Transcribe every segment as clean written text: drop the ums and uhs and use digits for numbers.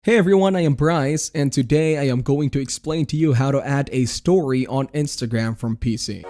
Hey everyone, I am Bryce, and today I am going to explain to you how to add a story on Instagram from PC.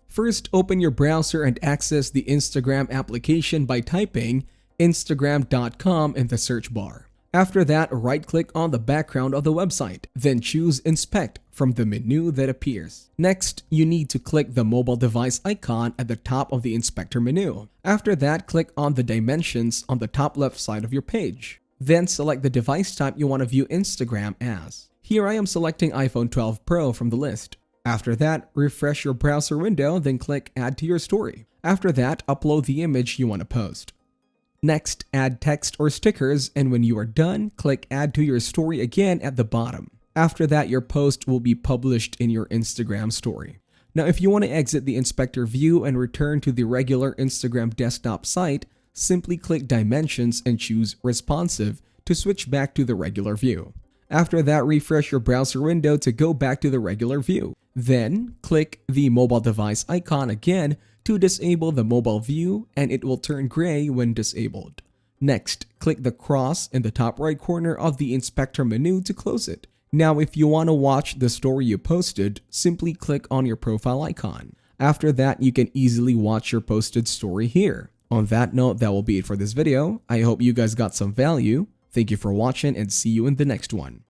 First, open your browser and access the Instagram application by typing instagram.com in the search bar. After that, right-click on the background of the website, then choose Inspect from the menu that appears. Next, you need to click the mobile device icon at the top of the inspector menu. After that, click on the dimensions on the top left side of your page. Then select the device type you want to view Instagram as. Here I am selecting iPhone 12 Pro from the list. After that, refresh your browser window, then click Add to your story. After that, upload the image you want to post. Next, add text or stickers, and when you are done, click Add to your story again at the bottom. After that, your post will be published in your Instagram story. Now, if you want to exit the inspector view and return to the regular Instagram desktop site, simply click Dimensions and choose Responsive to switch back to the regular view. After that, refresh your browser window to go back to the regular view. Then, click the mobile device icon again to disable the mobile view, and it will turn gray when disabled. Next, click the cross in the top right corner of the inspector menu to close it. Now, if you want to watch the story you posted, simply click on your profile icon. After that, you can easily watch your posted story here. On that note, that will be it for this video. I hope you guys got some value. Thank you for watching and see you in the next one.